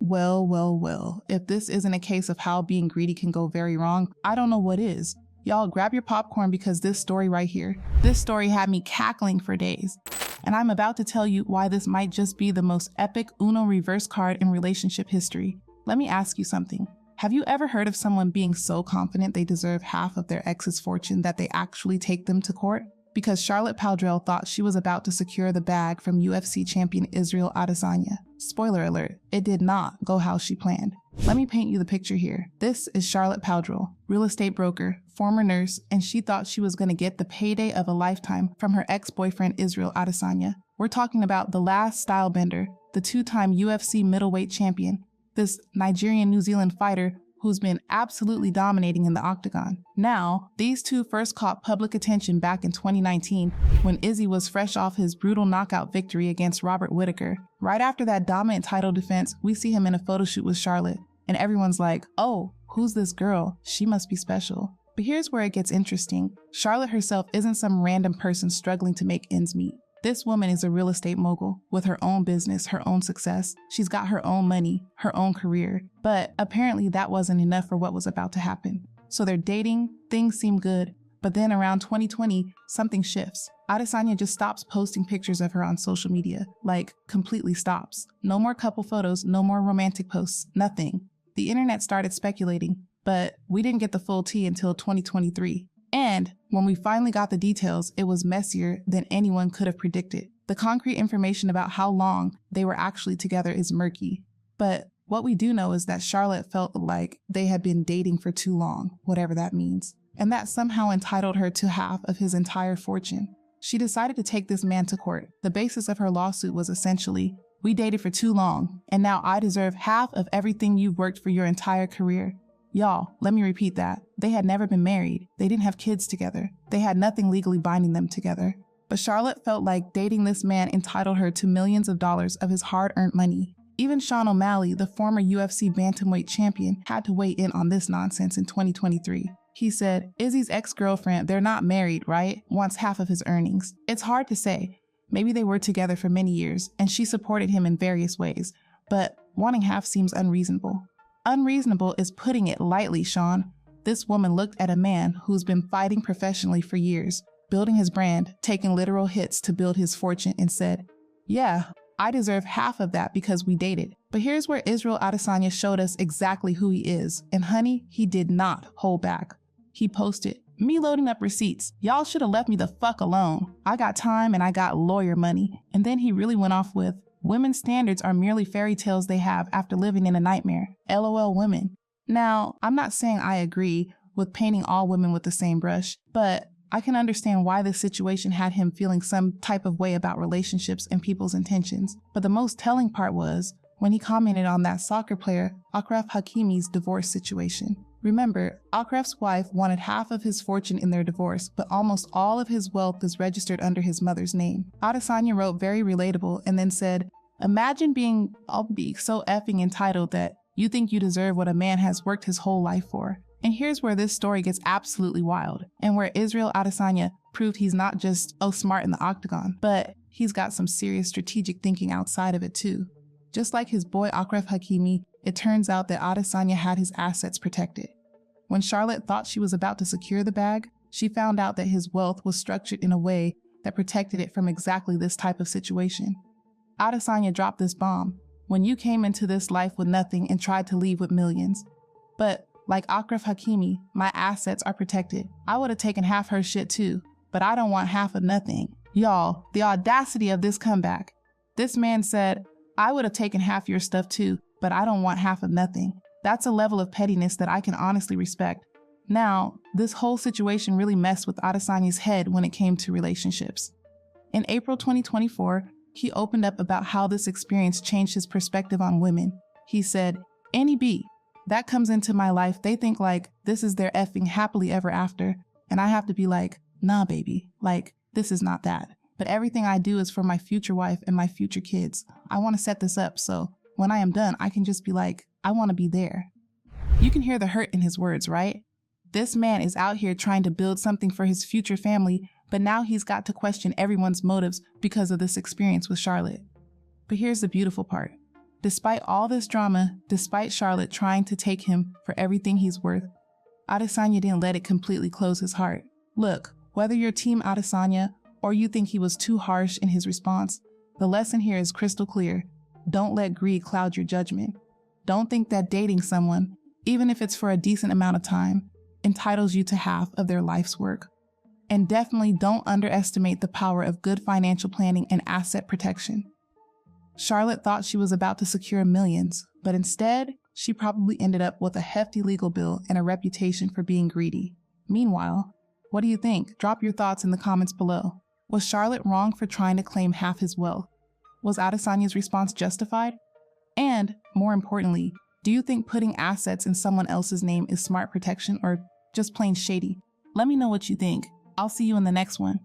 Well, well, well, if this isn't a case of how being greedy can go very wrong, I don't know what is. Y'all grab your popcorn because this story right here, this story had me cackling for days. And I'm about to tell you why this might just be the most epic Uno reverse card in relationship history. Let me ask you something. Have you ever heard of someone being so confident they deserve half of their ex's fortune that they actually take them to court? Because Charlotte Powdrell thought she was about to secure the bag from UFC champion Israel Adesanya. Spoiler alert, it did not go how she planned. Let me paint you the picture here. This is Charlotte Powdrell, real estate broker, former nurse, and she thought she was going to get the payday of a lifetime from her ex-boyfriend Israel Adesanya. We're talking about the last stylebender, the two-time UFC middleweight champion, this Nigerian-New Zealand fighter who's been absolutely dominating in the octagon. Now, these two first caught public attention back in 2019 when Izzy was fresh off his brutal knockout victory against Robert Whittaker. Right after that dominant title defense, we see him in a photo shoot with Charlotte, and everyone's like, oh, who's this girl? She must be special. But here's where it gets interesting. Charlotte herself isn't some random person struggling to make ends meet. This woman is a real estate mogul with her own business, her own success. She's got her own money, her own career. But apparently that wasn't enough for what was about to happen. So they're dating, things seem good, but then around 2020, something shifts. Adesanya just stops posting pictures of her on social media, like completely stops. No more couple photos, no more romantic posts, nothing. The internet started speculating, but we didn't get the full tea until 2023. And when we finally got the details, it was messier than anyone could have predicted. The concrete information about how long they were actually together is murky. But what we do know is that Charlotte felt like they had been dating for too long, whatever that means, and that somehow entitled her to half of his entire fortune. She decided to take this man to court. The basis of her lawsuit was essentially, we dated for too long, and now I deserve half of everything you've worked for your entire career. Y'all, let me repeat that. They had never been married. They didn't have kids together. They had nothing legally binding them together. But Charlotte felt like dating this man entitled her to millions of dollars of his hard-earned money. Even Sean O'Malley, the former UFC bantamweight champion, had to weigh in on this nonsense in 2023. He said, Izzy's ex-girlfriend, they're not married, right? Wants half of his earnings. It's hard to say. Maybe they were together for many years, and she supported him in various ways. But wanting half seems unreasonable. Unreasonable is putting it lightly, Sean. This woman looked at a man who's been fighting professionally for years, building his brand, taking literal hits to build his fortune, and said, yeah, I deserve half of that because we dated. But here's where Israel Adesanya showed us exactly who he is. And honey, he did not hold back. He posted, me loading up receipts. Y'all should have left me the fuck alone. I got time and I got lawyer money. And then he really went off with, women's standards are merely fairy tales they have after living in a nightmare. LOL women. Now, I'm not saying I agree with painting all women with the same brush, but I can understand why this situation had him feeling some type of way about relationships and people's intentions. But the most telling part was when he commented on that soccer player, Achraf Hakimi's divorce situation. Remember, Achraf's wife wanted half of his fortune in their divorce, but almost all of his wealth is registered under his mother's name. Adesanya wrote very relatable and then said, imagine being so effing entitled that you think you deserve what a man has worked his whole life for. And here's where this story gets absolutely wild, and where Israel Adesanya proved he's not just smart in the octagon, but he's got some serious strategic thinking outside of it too. Just like his boy Achraf Hakimi, it turns out that Adesanya had his assets protected. When Charlotte thought she was about to secure the bag, she found out that his wealth was structured in a way that protected it from exactly this type of situation. Adesanya dropped this bomb. When you came into this life with nothing and tried to leave with millions. But like Achraf Hakimi, my assets are protected. I would have taken half her shit too, but I don't want half of nothing. Y'all, the audacity of this comeback. This man said, I would have taken half your stuff too, but I don't want half of nothing. That's a level of pettiness that I can honestly respect. Now, this whole situation really messed with Adesanya's head when it came to relationships. In April 2024, he opened up about how this experience changed his perspective on women. He said, any B that comes into my life, they think like this is their effing happily ever after. And I have to be like, nah, baby, like this is not that. But everything I do is for my future wife and my future kids. I want to set this up so when I am done, I can just be like, I want to be there. You can hear the hurt in his words, right? This man is out here trying to build something for his future family, but now he's got to question everyone's motives because of this experience with Charlotte. But here's the beautiful part. Despite all this drama, despite Charlotte trying to take him for everything he's worth, Adesanya didn't let it completely close his heart. Look, whether you're Team Adesanya or you think he was too harsh in his response, the lesson here is crystal clear. Don't let greed cloud your judgment. Don't think that dating someone, even if it's for a decent amount of time, entitles you to half of their life's work. And definitely don't underestimate the power of good financial planning and asset protection. Charlotte thought she was about to secure millions, but instead, she probably ended up with a hefty legal bill and a reputation for being greedy. Meanwhile, what do you think? Drop your thoughts in the comments below. Was Charlotte wrong for trying to claim half his wealth? Was Adesanya's response justified? And, more importantly, do you think putting assets in someone else's name is smart protection or just plain shady? Let me know what you think. I'll see you in the next one.